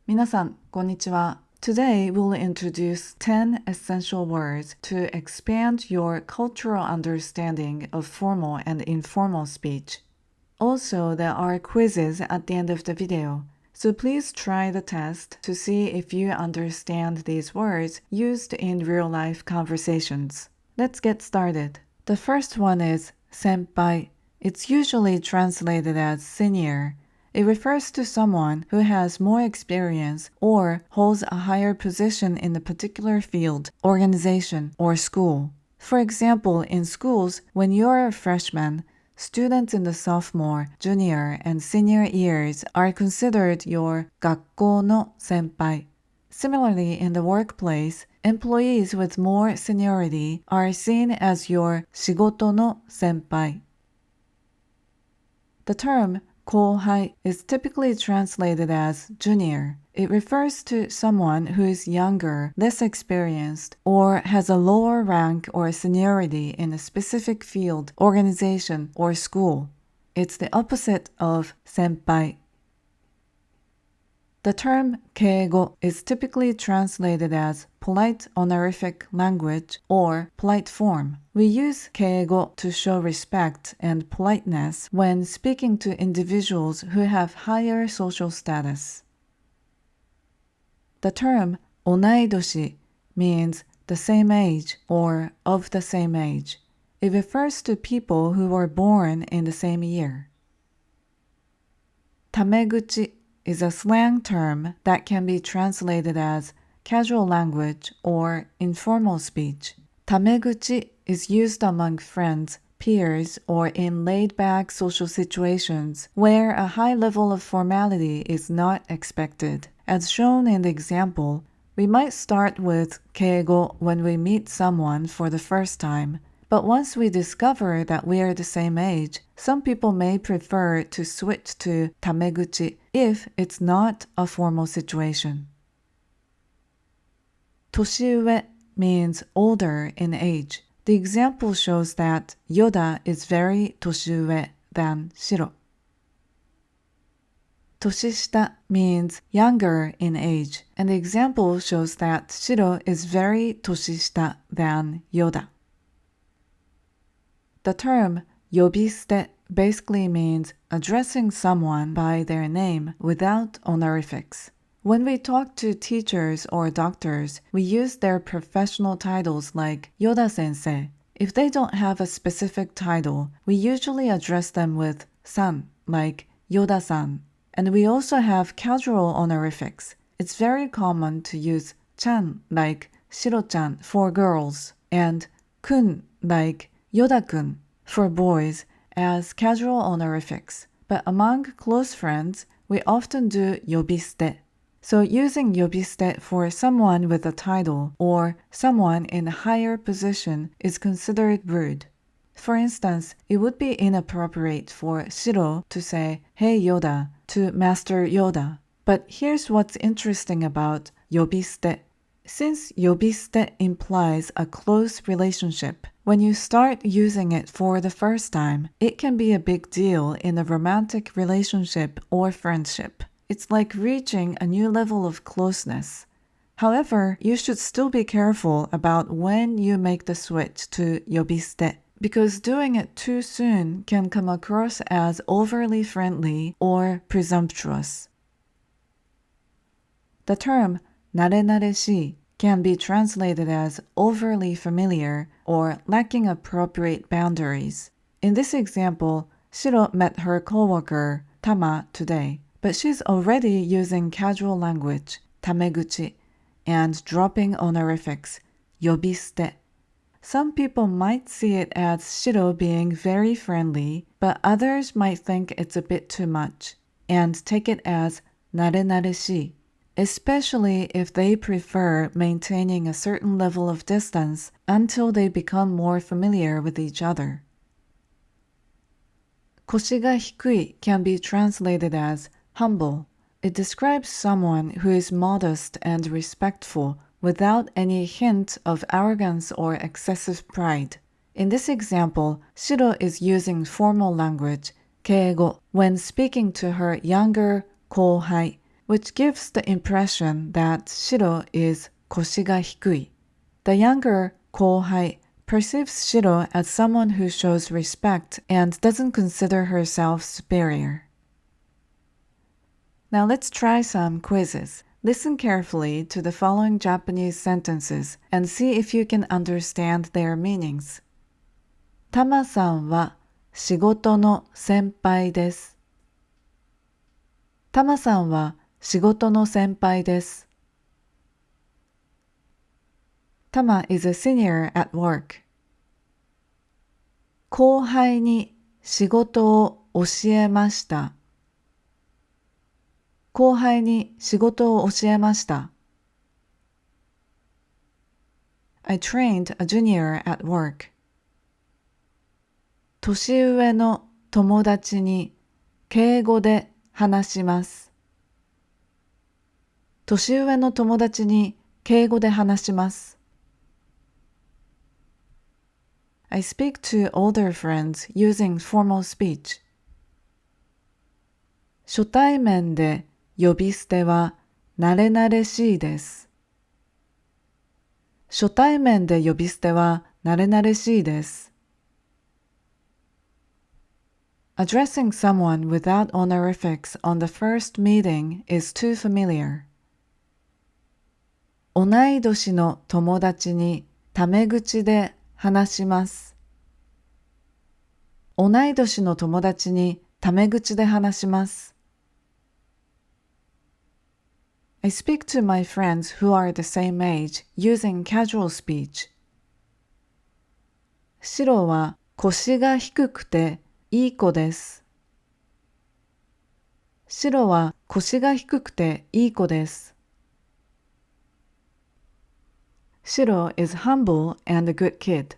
皆さん、こんにちは。Today we'll introduce 10 essential words to expand your cultural understanding of formal and informal speech. Also, there are quizzes at the end of the video, so please try the test to see if you understand these words used in real-life conversations. Let's get started. The first one is 先輩. It's usually translated as senior.It refers to someone who has more experience or holds a higher position in a particular field, organization, or school. For example, in schools, when you're a freshman, students in the sophomore, junior, and senior years are considered your 学校の先輩. Similarly, in the workplace, employees with more seniority are seen as your 仕事の先輩. The term 後輩 is typically translated as junior. It refers to someone who is younger, less experienced, or has a lower rank or seniority in a specific field, organization, or school. It's the opposite of 先輩. The term 敬語 is typically translated as polite honorific language or polite form. We use 敬語 to show respect and politeness when speaking to individuals who have higher social status. The term おないどし means the same age or of the same age. It refers to people who were born in the same year. ためぐちis a slang term that can be translated as casual language or informal speech. ため口 is used among friends, peers, or in laid-back social situations where a high level of formality is not expected. As shown in the example, we might start with 敬語 when we meet someone for the first time.But once we discover that we are the same age, some people may prefer to switch to ため口 if it's not a formal situation. 年上 means older in age. The example shows that Yoda is very 年上 than Shiro. 年下 means younger in age, and the example shows that Shiro is very 年下 than Yoda.The term 呼び捨て basically means addressing someone by their name without honorifics. When we talk to teachers or doctors, we use their professional titles like Yoda sensei. If they don't have a specific title, we usually address them with san, like Yoda-san. And we also have casual honorifics. It's very common to use chan, like Shiro-chan for girls, and kun, like Yoda-kun for boys as casual honorifics, but among close friends, we often do 呼び捨て. So using 呼び捨て for someone with a title or someone in a higher position is considered rude. For instance, it would be inappropriate for Shiro to say, "Hey Yoda" to Master Yoda. But here's what's interesting about 呼び捨て. Since 呼び捨て implies a close relationship, when you start using it for the first time, it can be a big deal in a romantic relationship or friendship. It's like reaching a new level of closeness. However, you should still be careful about when you make the switch to 呼び捨て, because doing it too soon can come across as overly friendly or presumptuous. The term なれなれしい can be translated as overly familiar or lacking appropriate boundaries. In this example, Shiro met her coworker, Tama, today, but she's already using casual language, ため口, and dropping honorifics, 呼び捨て. Some people might see it as Shiro being very friendly, but others might think it's a bit too much, and take it as なれなれしい. Especially if they prefer maintaining a certain level of distance until they become more familiar with each other. 腰が低い can be translated as humble. It describes someone who is modest and respectful without any hint of arrogance or excessive pride. In this example, Shiro is using formal language, 敬語, when speaking to her younger 後輩, which gives the impression that 白 is 腰が低い. The younger 後輩 perceives 白 as someone who shows respect and doesn't consider herself superior. Now let's try some quizzes. Listen carefully to the following Japanese sentences and see if you can understand their meanings. タマさんは仕事の先輩です。タマさんは仕事の先輩です。Tama is a senior at work. 後輩に仕事を教えました。後輩に仕事を教えました。I trained a junior at work. 年上の友達に敬語で話します。年上の友達に敬語で話します。I speak to older friends using formal speech. 初対面で呼び捨てはなれなれしいです。初対面で呼び捨てはなれなれしいです。Addressing someone without honorifics on the first meeting is too familiar. おないどしの友達にタメ口で話します。おないどしの友達にタメ口で話します。I speak to my friends who are the same age using casual speech. 白は腰が低くていい子です。白は腰が低くていい子です。Shiro is humble and a good kid.